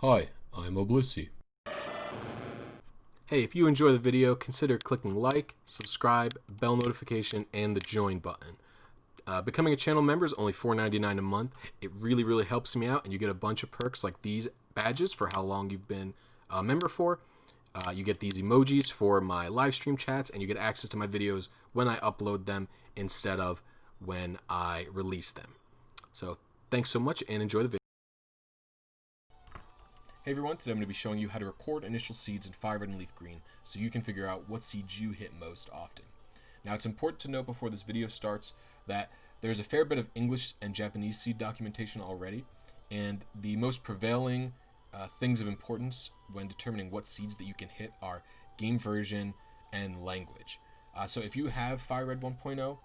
Hi, I'm Blisy. Hey, if you enjoy the video, consider clicking like, subscribe, bell notification, and the join button. Becoming a channel member is only $4.99 a month. It really helps me out, and you get a bunch of perks like these badges for how long you've been a member for. You get these emojis for my live stream chats, and you get access to my videos when I upload them instead of when I release them. So thanks so much, and enjoy the video. Hey everyone, today I'm going to be showing you how to record initial seeds in fire red and leaf green so you can figure out what seeds you hit most often. Now it's important to note before this video starts that there's a fair bit of English and Japanese seed documentation already, and the most prevailing things of importance when determining what seeds that you can hit are game version and language. So if you have Fire Red 1.0,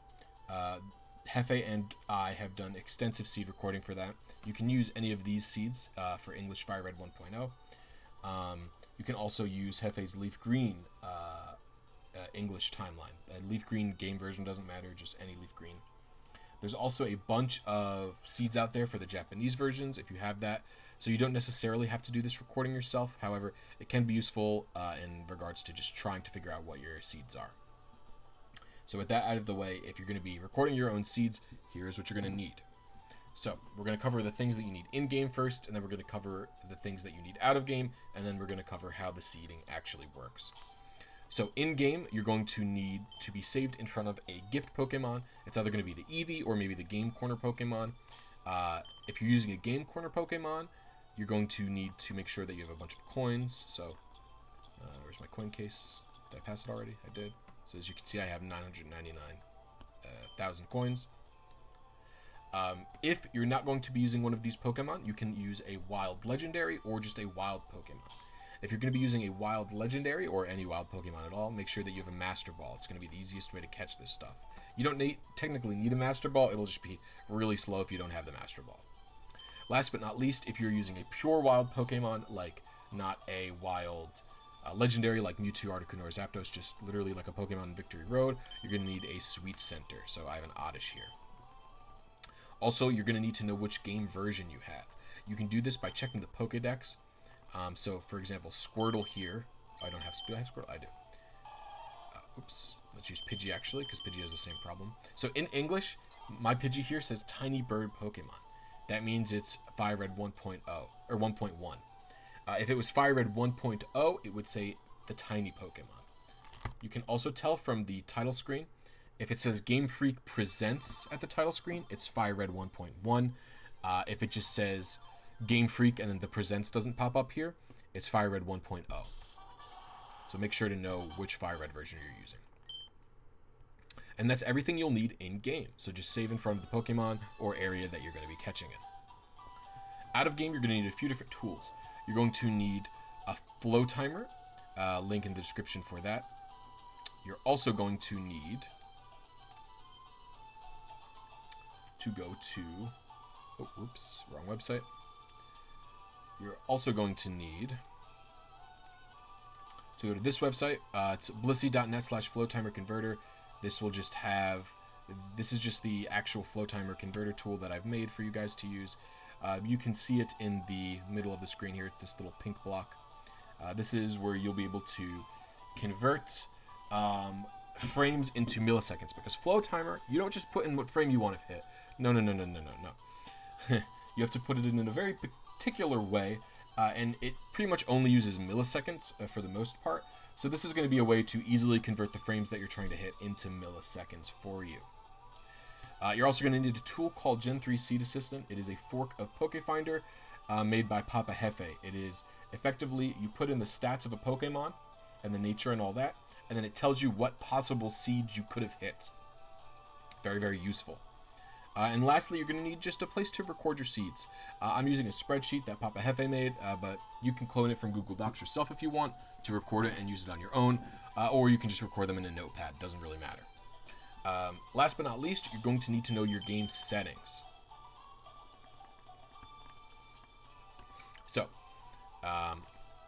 Hefe and I have done extensive seed recording for that. You can use any of these seeds for English Fire Red 1.0. You can also use Hefe's Leaf Green English timeline. Leaf Green game version doesn't matter, just any Leaf Green. There's also a bunch of seeds out there for the Japanese versions if you have that. So you don't necessarily have to do this recording yourself. However, it can be useful in regards to just trying to figure out what your seeds are. So with that out of the way, if you're going to be recording your own seeds, here's what you're going to need. So we're going to cover the things that you need in-game first, and then we're going to cover the things that you need out of game, and then we're going to cover how the seeding actually works. So in-game, you're going to need to be saved in front of a gift Pokemon. It's either going to be the Eevee or maybe the Game Corner Pokemon. If you're using a Game Corner Pokemon, you're going to need to make sure that you have a bunch of coins. So where's my coin case? Did I pass it already? I did. So as you can see, I have 999,000 coins. If you're not going to be using one of these Pokemon, you can use a wild legendary or just a wild Pokemon. If you're going to be using a wild legendary or any wild Pokemon at all, make sure that you have a Master Ball. It's going to be the easiest way to catch this stuff. You don't technically need a Master Ball. It'll just be really slow if you don't have the Master Ball. Last but not least, if you're using a pure wild Pokemon, like not a wild legendary like Mewtwo, Articuno, or Zapdos, just literally like a Pokemon in Victory Road, you're going to need a Sweet Center. So I have an Oddish here. Also, you're going to need to know which game version you have. You can do this by checking the Pokedex. So, for example, Squirtle here. I don't have. Do I have Squirtle? I do. Oops. Let's use Pidgey actually, because Pidgey has the same problem. So in English, my Pidgey here says Tiny Bird Pokemon. That means it's Fire Red 1.0 or 1.1. If it was Fire Red 1.0, it would say the Tiny Pokemon. You can also tell from the title screen. If it says Game Freak Presents at the title screen, it's Fire Red 1.1. If it just says Game Freak and then the Presents doesn't pop up here, it's Fire Red 1.0. So make sure to know which Fire Red version you're using. And that's everything you'll need in-game. So just save in front of the Pokemon or area that you're going to be catching in. Out of game, you're going to need a few different tools. You're going to need a Flowtimer, link in the description for that. You're also going to need to go to, oh, oops, wrong website. You're also going to need to go to this website. It's blisy.net/Flowtimer Converter. This will just have, this is just the actual Flowtimer Converter tool that I've made for you guys to use. You can see it in the middle of the screen here. It's this little pink block. This is where you'll be able to convert frames into milliseconds, because Flowtimer, you don't just put in what frame you want to hit. No. You have to put it in a very particular way, and it pretty much only uses milliseconds for the most part. So this is going to be a way to easily convert the frames that you're trying to hit into milliseconds for you. You're also going to need a tool called Gen 3 Seed Assistant. It is a fork of Pokefinder made by Papa Hefe. It is effectively, you put in the stats of a Pokemon and the nature and all that, and then it tells you what possible seeds you could have hit. Very useful. And lastly, you're going to need just a place to record your seeds. I'm using a spreadsheet that Papa Hefe made, but you can clone it from Google Docs yourself if you want to record it and use it on your own, or you can just record them in a notepad. Doesn't really matter. Last but not least, you're going to need to know your game settings. So,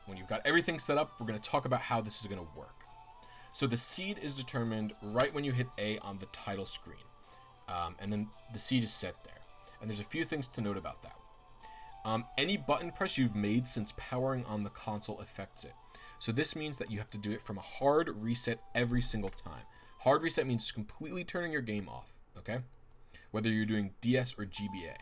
when you've got everything set up, we're going to talk about how this is going to work. So the seed is determined right when you hit A on the title screen. And then the seed is set there. And there's a few things to note about that. Any button press you've made since powering on the console affects it. So this means that you have to do it from a hard reset every single time. Hard reset means completely turning your game off, okay? Whether you're doing DS or GBA.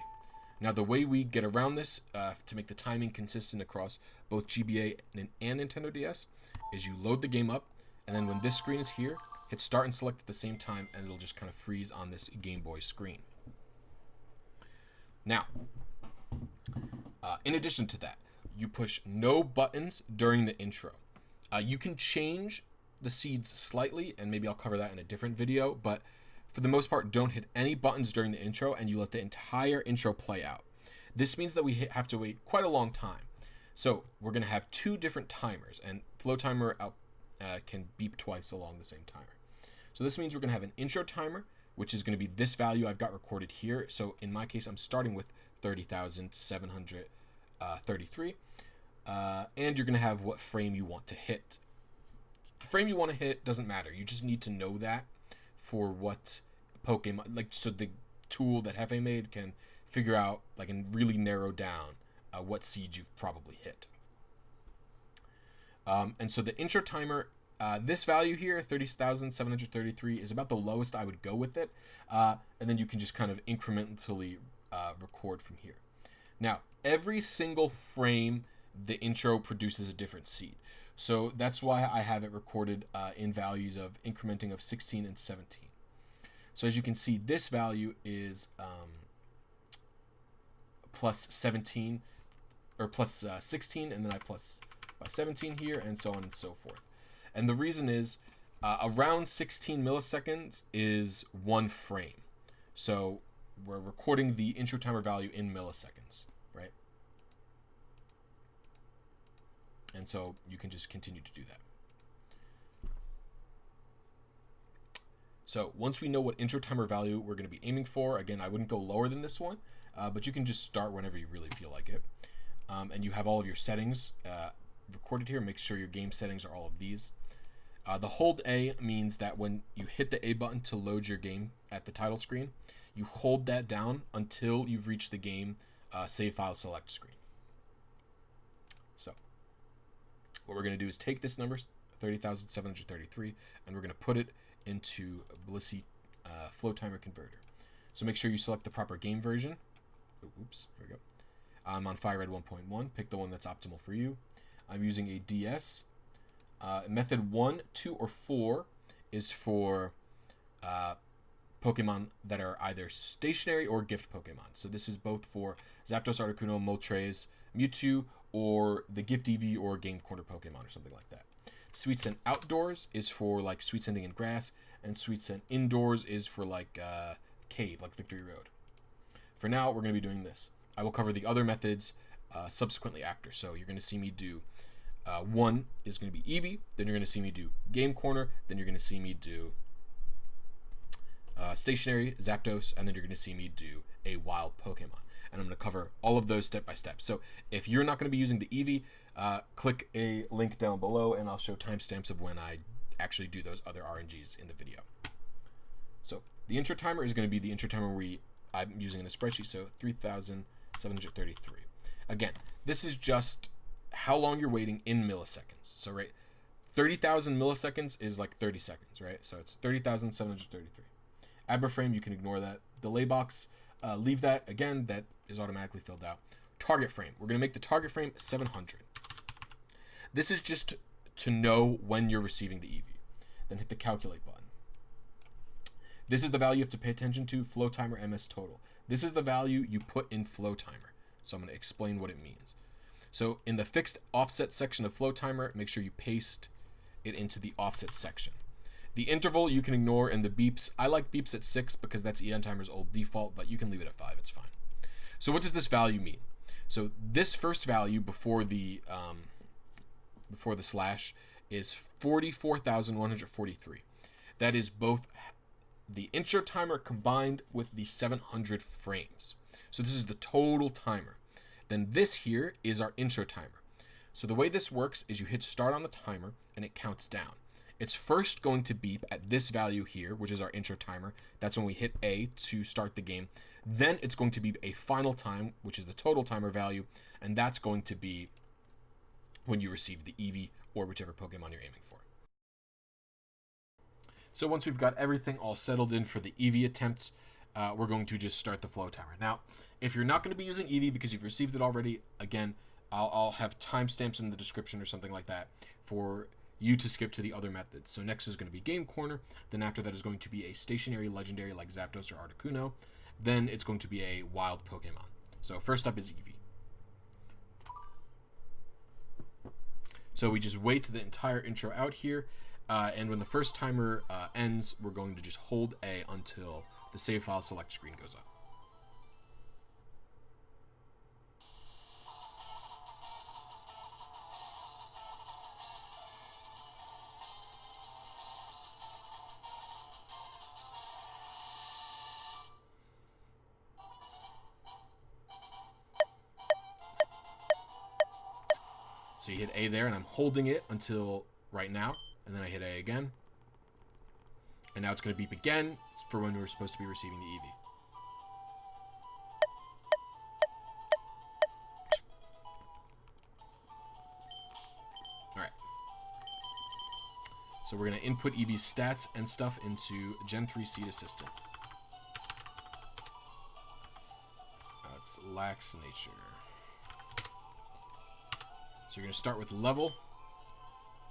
Now the way we get around this to make the timing consistent across both GBA and Nintendo DS is you load the game up, and then when this screen is here, hit start and select at the same time, and it'll just kind of freeze on this Game Boy screen. Now, in addition to that, you push no buttons during the intro. You can change the seeds slightly, and maybe I'll cover that in a different video, but for the most part, don't hit any buttons during the intro, and you let the entire intro play out. This means that we have to wait quite a long time. So we're going to have two different timers, and Flowtimer can beep twice along the same timer. So this means we're going to have an intro timer, which is going to be this value I've got recorded here. So in my case, I'm starting with 30,733. And you're going to have what frame you want to hit. The frame you want to hit doesn't matter. You just need to know that for what Pokemon, like, so the tool that Hefe made can figure out, like, and really narrow down what seed you've probably hit. And so the intro timer, this value here, 30,733, is about the lowest I would go with it. And then you can just kind of incrementally record from here. Now, every single frame, the intro produces a different seed. So that's why I have it recorded in values of incrementing of 16 and 17. So as you can see, this value is plus 17, or plus 16, and then I plus by 17 here, and so on and so forth. And the reason is around 16 milliseconds is one frame. So we're recording the intro timer value in milliseconds, right? And so you can just continue to do that. So once we know what intro timer value we're going to be aiming for, again, I wouldn't go lower than this one, but you can just start whenever you really feel like it. And you have all of your settings recorded here. Make sure your game settings are all of these. The hold A means that when you hit the A button to load your game at the title screen, you hold that down until you've reached the game save file select screen. So what we're going to do is take this number, 30,733, and we're going to put it into Blisy Flowtimer Converter. So make sure you select the proper game version. Oops, here we go. I'm on FireRed 1.1. Pick the one that's optimal for you. I'm using a DS. Method 1, 2, or 4 is for Pokemon that are either stationary or gift Pokemon. So this is both for Zapdos, Articuno, Moltres, Mewtwo, or the gift Eevee or Game Corner Pokemon or something like that. Sweet Scent Outdoors is for like Sweet Scenting in grass, and Sweet Scent Indoors is for like cave, like Victory Road. For now, we're going to be doing this. I will cover the other methods subsequently after. So you're going to see me do one is going to be Eevee, then you're going to see me do Game Corner, then you're going to see me do Stationary, Zapdos, and then you're going to see me do a wild Pokemon. And I'm going to cover all of those step by step. So if you're not going to be using the Eevee, click a link down below, and I'll show timestamps of when I actually do those other RNGs in the video. So the intro timer is going to be the intro timer I'm using in the spreadsheet, so 3,733. Again, this is just how long you're waiting in milliseconds. So, right, 30,000 milliseconds is like 30 seconds, right? So it's 30,733. Aber frame, you can ignore that. Delay box, leave that. Again, that is automatically filled out. Target frame, we're going to make the target frame 700. This is just to know when you're receiving the Eevee. Then hit the calculate button. This is the value you have to pay attention to, Flowtimer MS total. This is the value you put in Flowtimer. So I'm going to explain what it means. So in the fixed offset section of Flowtimer, make sure you paste it into the offset section. The interval you can ignore, and the beeps, I like beeps at 6 because that's EonTimer's old default, but you can leave it at 5, it's fine. So what does this value mean? So this first value before the slash is 44,143. That is both the intro timer combined with the 700 frames. So this is the total timer. Then this here is our intro timer. So the way this works is you hit start on the timer and it counts down. it's first going to beep at this value here, which is our intro timer. That's when we hit A to start the game. Then it's going to beep a final time, which is the total timer value, and that's going to be when you receive the Eevee or whichever Pokemon you're aiming for. So once we've got everything all settled in for the Eevee attempts, we're going to just start the Flowtimer. Now, if you're not going to be using Eevee because you've received it already, again, I'll have timestamps in the description or something like that for you to skip to the other methods. So next is going to be Game Corner. Then after that is going to be a stationary legendary like Zapdos or Articuno. Then it's going to be a wild Pokemon. So first up is Eevee. So we just wait the entire intro out here. And when the first timer ends, we're going to just hold A until the save file select screen goes up. So you hit A there, and I'm holding it until right now, and then I hit A again. And now it's going to beep again for when we're supposed to be receiving the Eevee. Alright. So we're going to input Eevee's stats and stuff into Gen 3 Seed Assistant. It's Lax Nature. So you're going to start with level.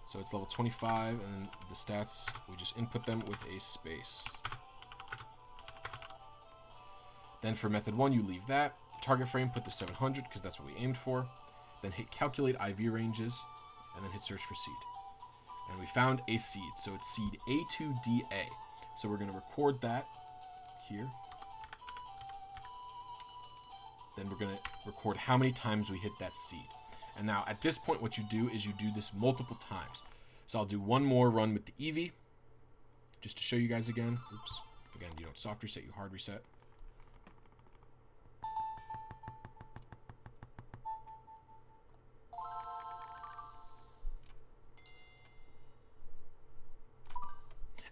So it's level 25, and then the stats, we just input them with a space. Then for method 1, you leave that. Target frame, put the 700, because that's what we aimed for. Then hit calculate IV ranges, and then hit search for seed. And we found a seed, so it's seed A2DA. So we're going to record that here. Then we're going to record how many times we hit that seed. And now, at this point, what you do is you do this multiple times. So I'll do one more run with the Eevee, just to show you guys again. Oops. Again, you don't soft reset, you hard reset.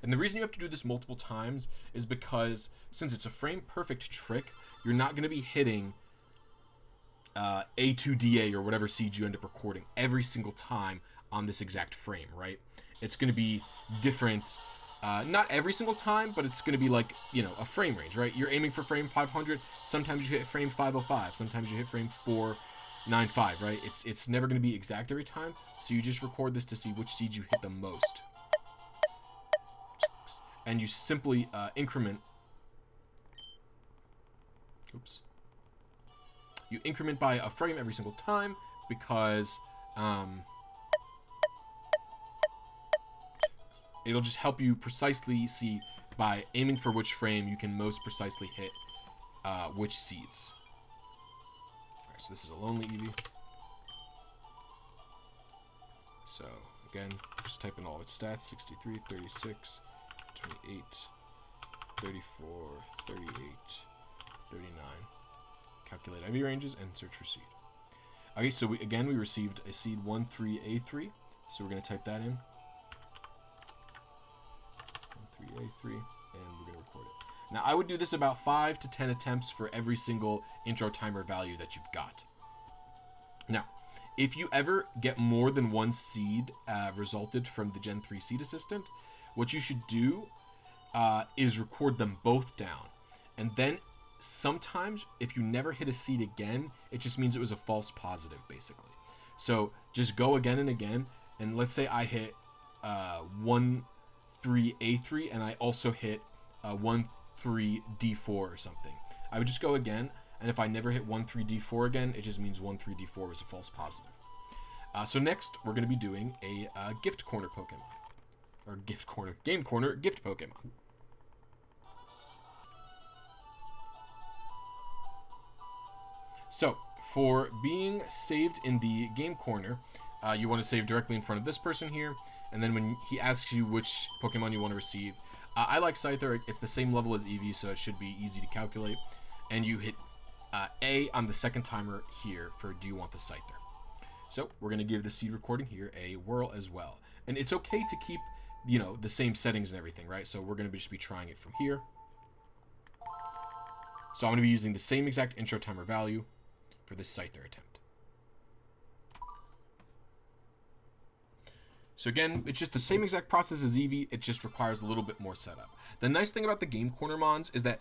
And the reason you have to do this multiple times is because, since it's a frame-perfect trick, you're not going to be hitting A2DA or whatever seed you end up recording every single time on this exact frame, right? It's going to be different, not every single time, but it's going to be like, you know, a frame range, right? You're aiming for frame 500. Sometimes you hit frame 505. Sometimes you hit frame 495, right? It's never going to be exact every time. So you just record this to see which seeds you hit the most. And you simply increment. Oops. You increment by a frame every single time because it'll just help you precisely see by aiming for which frame you can most precisely hit which seeds. Alright, so this is a lonely Eevee. So again, just type in all its stats: 63, 36, 28, 34, 38, 39. Calculate IV ranges and search for seed. Okay, so we received a seed 13A3, so we're going to type that in. 13A3, and we're going to record it. Now, I would do this about 5 to 10 attempts for every single intro timer value that you've got. Now, if you ever get more than one seed resulted from the Gen 3 Seed Assistant, what you should do is record them both down. And then sometimes, if you never hit a seed again, it just means it was a false positive, basically. So just go again and again, and let's say I hit 13A3, and I also hit 13D4 or something. I would just go again, and if I never hit 13D4 again, it just means 13D4 was a false positive. So next, we're going to be doing a gift corner Pokemon. Or game corner gift Pokemon. So, for being saved in the game corner, you want to save directly in front of this person here, and then when he asks you which Pokemon you want to receive, I like Scyther. It's the same level as Eevee, so it should be easy to calculate, and you hit A on the second timer here for do you want the Scyther. So, we're going to give the seed recording here a whirl as well. And it's okay to keep you know, the same settings and everything, right? So we're going to just be trying it from here. So I'm going to be using the same exact intro timer value for this Scyther attempt. So again, it's just the same exact process as Eevee, it just requires a little bit more setup. The nice thing about the Game Corner mons is that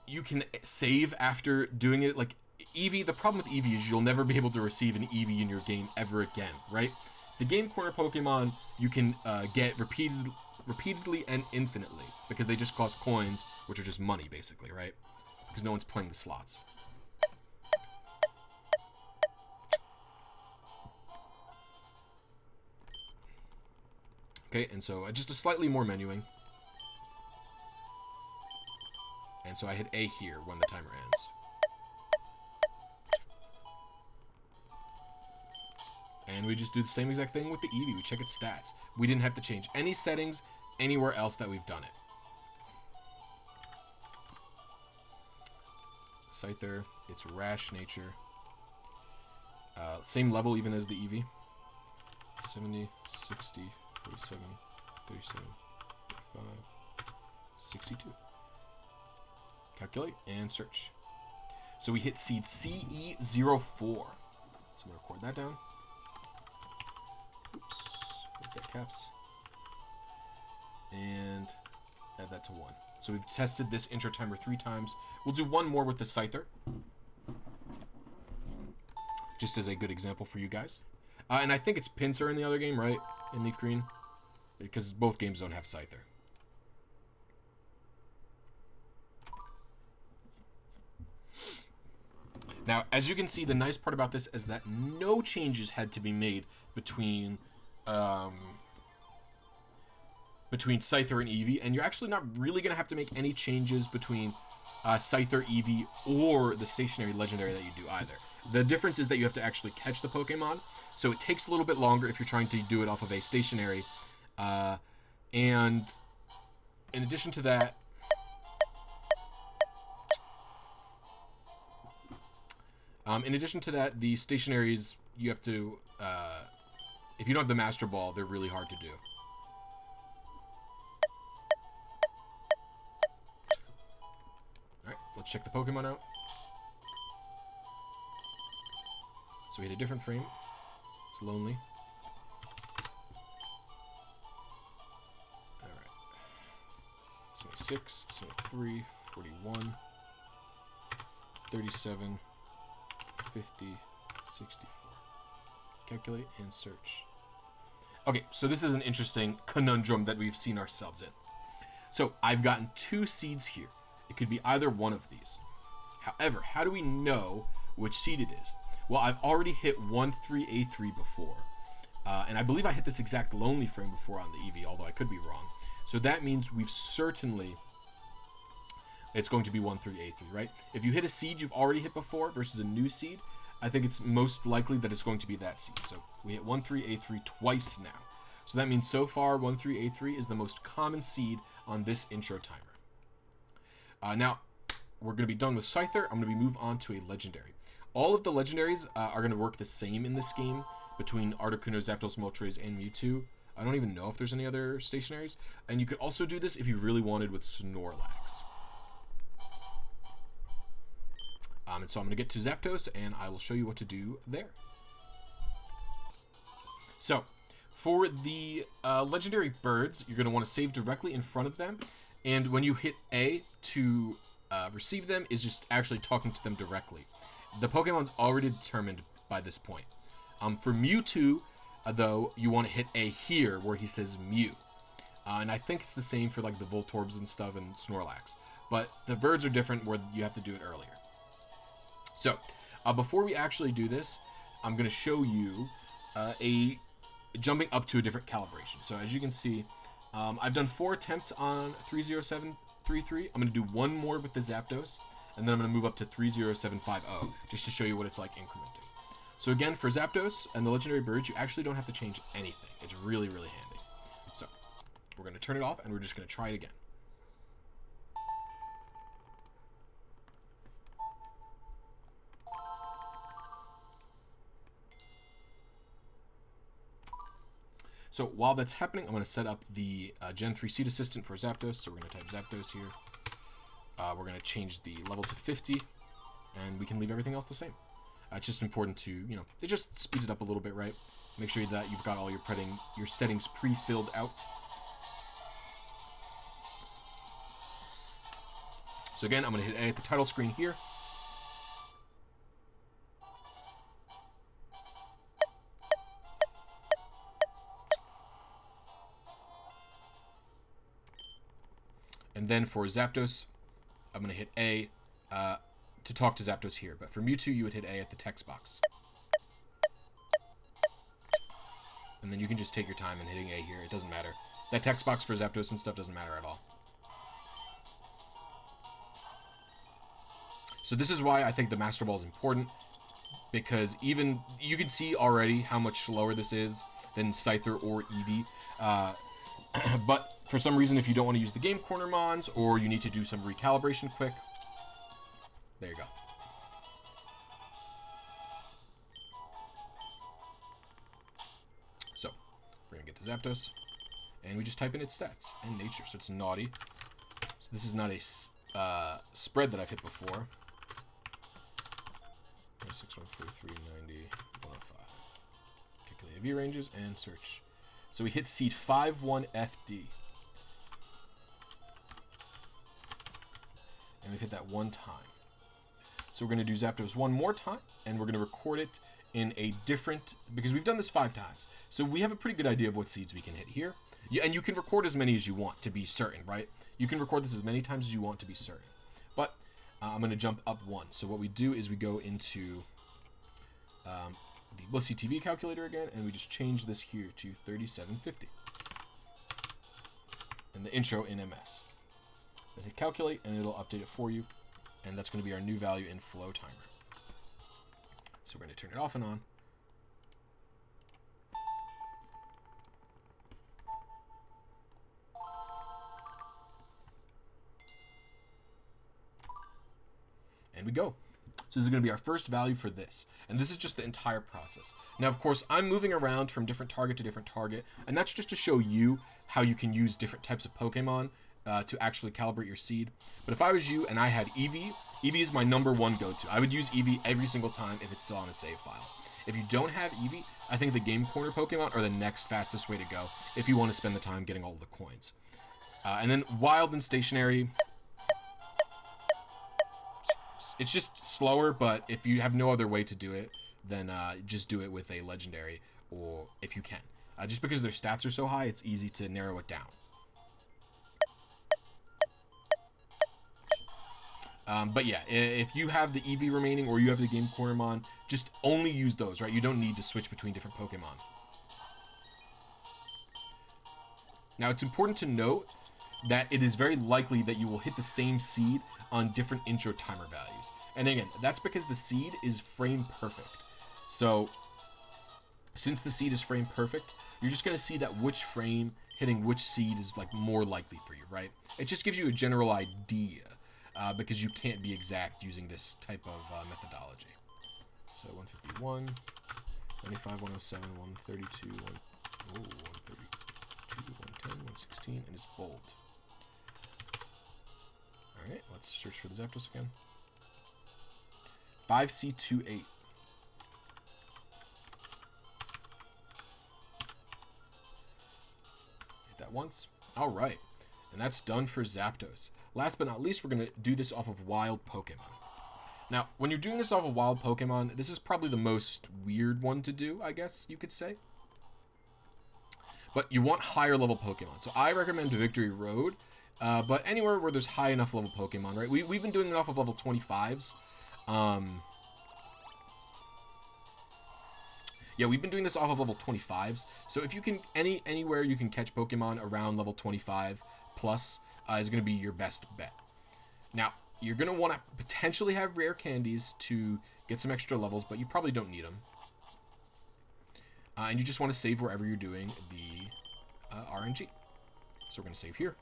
you can save after doing it. Like Eevee, the problem with Eevee is you'll never be able to receive an Eevee in your game ever again, right? The Game Corner Pokemon you can get repeatedly and infinitely because they just cost coins, which are just money basically, right? Because no one's playing the slots. Okay, and so just a slightly more menuing. And so I hit A here when the timer ends. And we just do the same exact thing with the Eevee. We check its stats. We didn't have to change any settings anywhere else that we've done it. Scyther, its rash nature. Same level even as the Eevee. 70, 60, 47, 37, 45, 62. Calculate and search. So we hit seed CE04. So I'm going to record that down. Oops. Make that caps. And add that to 1. So we've tested this intro timer 3 times. We'll do one more with the Scyther. Just as a good example for you guys. And I think it's Pinsir in the other game, right? In Leaf Green. Because both games don't have Scyther. Now, as you can see, the nice part about this is that no changes had to be made between Scyther and Eevee, and you're actually not really going to have to make any changes between Scyther, Eevee, or the stationary legendary that you do either. The difference is that you have to actually catch the Pokemon, so it takes a little bit longer if you're trying to do it off of a stationary. And in addition to that, the stationaries, you have to, if you don't have the Master Ball, they're really hard to do. Alright, let's check the Pokemon out. So we hit a different frame. It's lonely. Alright. 76, 73, 41, 37, 50, 64. Calculate and search. Okay, so this is an interesting conundrum that we've seen ourselves in. So I've gotten 2 seeds here. It could be either one of these. However, how do we know which seed it is? Well, I've already hit 13A3 before. And I believe I hit this exact lonely frame before on the Eevee, although I could be wrong. So that means we've certainly... It's going to be 13A3, right? If you hit a seed you've already hit before versus a new seed, I think it's most likely that it's going to be that seed. So we hit 13A3 twice now. So that means so far 13A3 is the most common seed on this intro timer. Now, we're going to be done with Scyther. I'm going to move on to a legendary. All of the legendaries are going to work the same in this game between Articuno, Zapdos, Moltres, and Mewtwo. I don't even know if there's any other stationaries. And you could also do this if you really wanted with Snorlax. And so I'm going to get to Zapdos, and I will show you what to do there. So, for the legendary birds, you're going to want to save directly in front of them. And when you hit A to receive them, is just actually talking to them directly. The Pokemon's already determined by this point. For Mewtwo, though, you want to hit A here, where he says Mew. And I think it's the same for like the Voltorbs and stuff and Snorlax. But the birds are different, where you have to do it earlier. So, before we actually do this, I'm going to show you jumping up to a different calibration. So as you can see, I've done 4 attempts on 30733. I'm going to do 1 more with the Zapdos, and then I'm going to move up to 30750, just to show you what it's like incrementing. So again, for Zapdos and the legendary birds, you actually don't have to change anything. It's really, really handy. So, we're going to turn it off, and we're just going to try it again. So while that's happening, I'm going to set up the Gen 3 Seed Assistant for Zapdos. So we're going to type Zapdos here. We're going to change the level to 50, and we can leave everything else the same. It's just important to, it just speeds it up a little bit, right? Make sure that you've got all your settings pre-filled out. So again, I'm going to hit A at the title screen here. And then for Zapdos, I'm going to hit A to talk to Zapdos here. But for Mewtwo, you would hit A at the text box. And then you can just take your time in hitting A here. It doesn't matter. That text box for Zapdos and stuff doesn't matter at all. So this is why I think the Master Ball is important. Because even, you can see already how much slower this is than Scyther or Eevee. But for some reason, if you don't want to use the Game Corner Mons, or you need to do some recalibration quick, there you go. So, we're going to get to Zapdos, and we just type in its stats and nature. So it's naughty. So this is not a spread that I've hit before. 614, 390, 105. Calculate AV ranges and search. So we hit seed 51FD. And we've hit that one time. So we're going to do Zapdos one more time, and we're going to record it in a different, because we've done this 5 times. So we have a pretty good idea of what seeds we can hit here. And you can record as many as you want to be certain, right? You can record this as many times as you want to be certain. But I'm going to jump up 1. So what we do is we go into the BlisyTV calculator again, and we just change this here to 3750. And the intro in MS. Then hit calculate, and it'll update it for you. And that's going to be our new value in Flowtimer. So we're going to turn it off and on. And we go. So this is going to be our first value for this. And this is just the entire process. Now, of course, I'm moving around from different target to different target. And that's just to show you how you can use different types of Pokemon to actually calibrate your seed. But if I was you and I had Eevee, Eevee is my #1 go-to. I would use Eevee every single time if it's still on a save file. If you don't have Eevee, I think the Game Corner Pokemon are the next fastest way to go if you want to spend the time getting all of the coins. And then Wild and Stationary, it's just slower, but if you have no other way to do it, then just do it with a Legendary, or if you can. Just because their stats are so high, it's easy to narrow it down. But yeah, if you have the Eevee remaining, or you have the Game Corner Mon, just only use those, right? You don't need to switch between different Pokemon. Now, it's important to note that it is very likely that you will hit the same seed on different intro timer values. And again, that's because the seed is frame perfect. So, since the seed is frame perfect, you're just going to see that which frame hitting which seed is like more likely for you, right? It just gives you a general idea. Because you can't be exact using this type of methodology. So 151, 95, 107, 132, 132, 110, 116, and it's bold. Alright, let's search for the Zapdos again. 5C28. Hit that once. Alright, and that's done for Zapdos. Last but not least, we're going to do this off of wild Pokemon. Now, when you're doing this off of wild Pokemon, this is probably the most weird one to do, I guess you could say. But you want higher level Pokemon. So I recommend Victory Road, but anywhere where there's high enough level Pokemon, right? We've been doing it off of level 25s. Yeah, we've been doing this off of level 25s. So if you can, anywhere you can catch Pokemon around level 25 plus, is going to be your best bet. Now, you're going to want to potentially have rare candies to get some extra levels, but you probably don't need them. And you just want to save wherever you're doing the RNG. So we're going to save here.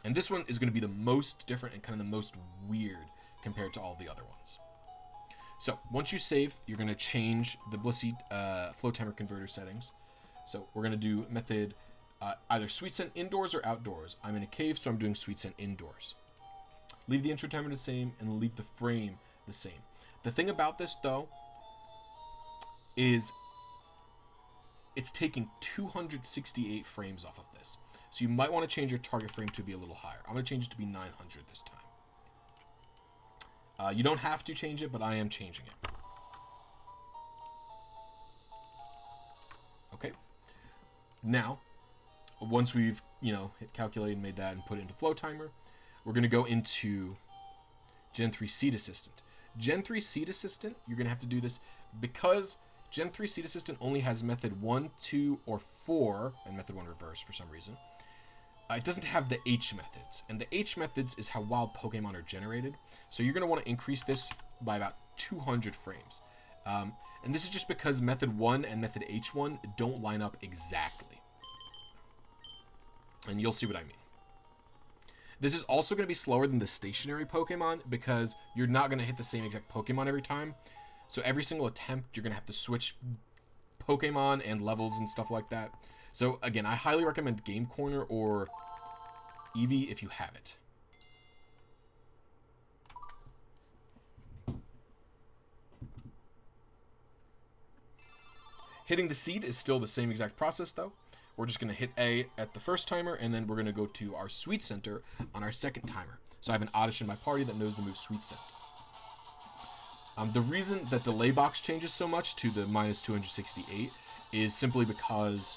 And this one is going to be the most different and kind of the most weird compared to all the other ones. So once you save, you're going to change the Blissy Flowtimer Converter settings. So we're going to do method either sweet scent indoors or outdoors. I'm in a cave, so I'm doing sweet scent indoors. Leave the intro timer the same and leave the frame the same. The thing about this, though, is it's taking 268 frames off of this. So you might want to change your target frame to be a little higher. I'm going to change it to be 900 this time. You don't have to change it, but I am changing it. Okay. Now, once we've, hit calculate and made that and put it into Flowtimer, we're going to go into Gen 3 Seed Assistant. Gen 3 Seed Assistant, you're going to have to do this because Gen 3 Seed Assistant only has method 1, 2, or 4, and method 1 reverse for some reason. It doesn't have the H methods, and the H methods is how wild Pokemon are generated. So you're going to want to increase this by about 200 frames. And this is just because method 1 and method H1 don't line up exactly. And you'll see what I mean. This is also going to be slower than the stationary Pokemon because you're not going to hit the same exact Pokemon every time. So every single attempt, you're going to have to switch Pokemon and levels and stuff like that. So again, I highly recommend Game Corner or Eevee if you have it. Hitting the seed is still the same exact process though. We're just going to hit A at the first timer, and then we're going to go to our Sweet Center on our second timer. So I have an Oddish in my party that knows the move Sweet Scent. The reason that delay box changes so much to the minus 268 is simply because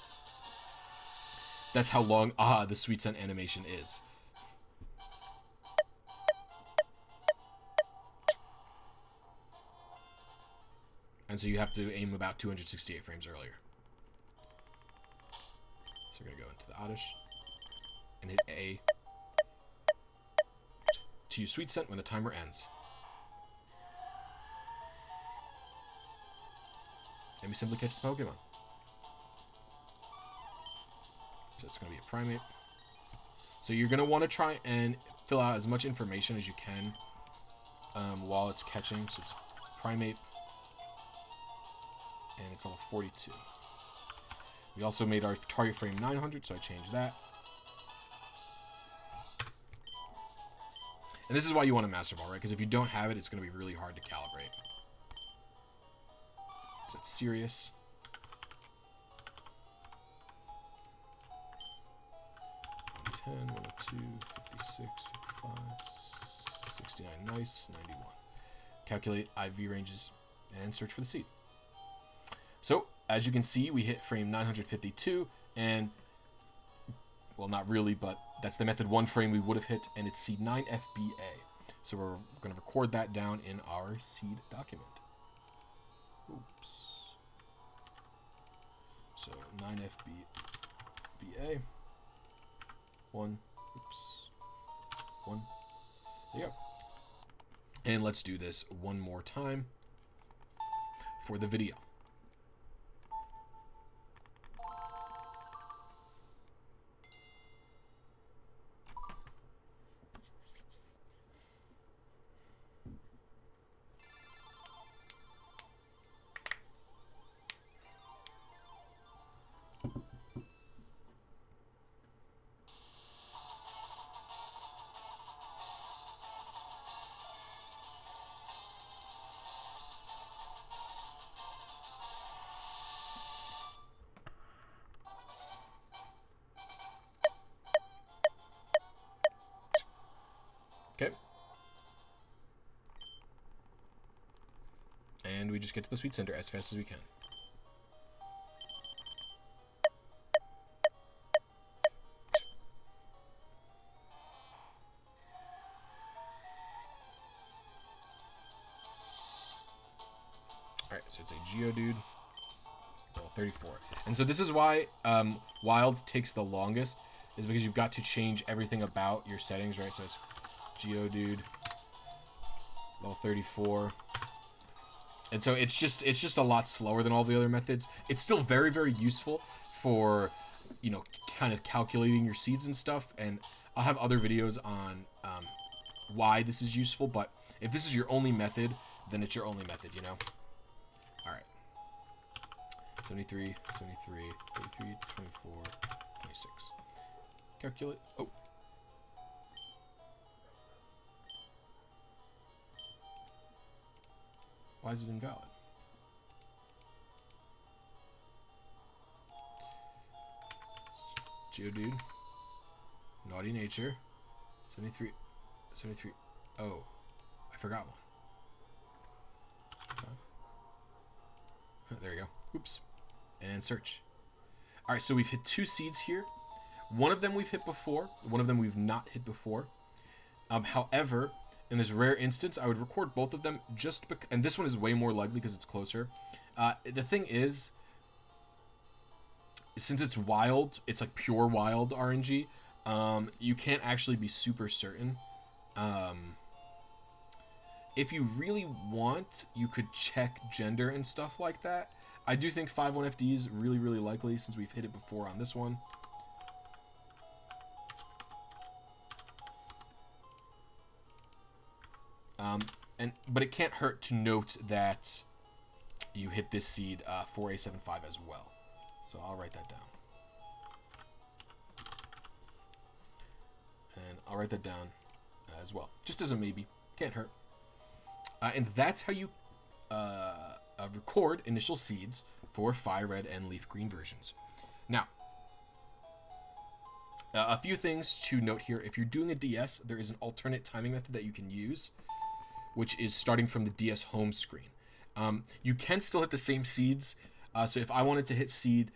that's how long the Sweet Scent animation is. And so you have to aim about 268 frames earlier. So we're going to go into the Oddish and hit A to use Sweet Scent when the timer ends. And we simply catch the Pokemon. So it's going to be a Primate. So you're going to want to try and fill out as much information as you can while it's catching. So it's Primate. And it's level 42. We also made our target frame 900, so I changed that. And this is why you want a Master Ball, right? Because if you don't have it, it's going to be really hard to calibrate. So it's Serious. $10, 102, 56, 55, 69, nice, 91. Calculate IV ranges and search for the seed. So, as you can see, we hit frame 952, and, well, not really, but that's the method 1 frame we would have hit, and it's seed 9FBA. So we're going to record that down in our seed document. Oops. So 9FBA. 1. Oops. 1. There you go. And let's do this one more time for the video. Okay. And we just get to the Sweet Center as fast as we can. Alright, so it's a Geodude. 34. And so this is why Wild takes the longest, is because you've got to change everything about your settings, right? So it's Geodude, level 34. And so it's just a lot slower than all the other methods. It's still very, very useful for, you know, kind of calculating your seeds and stuff. And I'll have other videos on why this is useful. But if this is your only method, then it's your only method, you know? All right. So 73, 73, 33, 24, 26. Calculate. Oh. Why is it invalid? Geodude. Naughty nature. 73. 73. Oh. I forgot one. There we go. Oops. And search. Alright, so we've hit 2 seeds here. One of them we've hit before. One of them we've not hit before. However, in this rare instance, I would record both of them just because... And this one is way more likely because it's closer. The thing is, since it's wild, it's like pure wild RNG, you can't actually be super certain. If you really want, you could check gender and stuff like that. I do think 5-1FD is really, really likely since we've hit it before on this one. But it can't hurt to note that you hit this seed 4A75 as well. So I'll write that down. And I'll write that down as well, just as a maybe. Can't hurt. And that's how you record initial seeds for Fire Red and Leaf Green versions. Now, a few things to note here. If you're doing a DS, there is an alternate timing method that you can use, which is starting from the DS home screen. You can still hit the same seeds. So if I wanted to hit seed,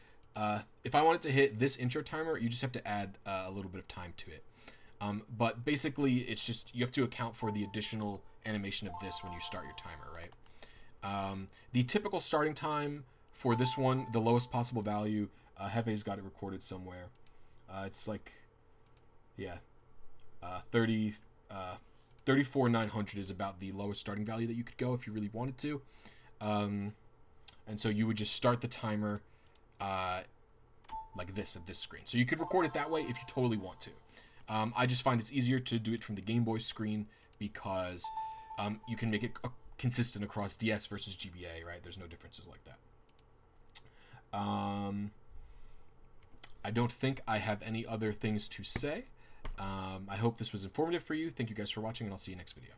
if I wanted to hit this intro timer, you just have to add a little bit of time to it. But basically, it's just you have to account for the additional animation of this when you start your timer, right? The typical starting time for this one, the lowest possible value, Hefe's got it recorded somewhere. It's like, yeah, 34,900 is about the lowest starting value that you could go if you really wanted to. And so you would just start the timer like this at this screen. So you could record it that way if you totally want to. I just find it's easier to do it from the Game Boy screen because you can make it consistent across DS versus GBA, right? There's no differences like that. I don't think I have any other things to say. I hope this was informative for you. Thank you guys for watching, and I'll see you next video.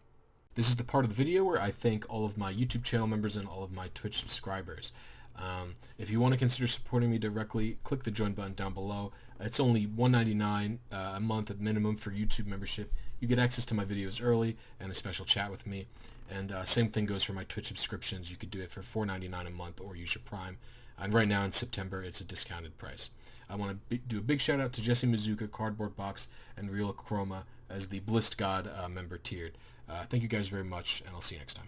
This is the part of the video where I thank all of my YouTube channel members and all of my Twitch subscribers. If you want to consider supporting me directly, click the join button down below. It's only $1.99 a month at minimum for YouTube membership. You get access to my videos early and a special chat with me. And same thing goes for my Twitch subscriptions. You could do it for $4.99 a month or use your Prime. And right now in September, it's a discounted price. I want to do a big shout out to Jesse Mizuka, Cardboard Box, and Real Chroma as the Blissed God member tiered. Thank you guys very much, and I'll see you next time.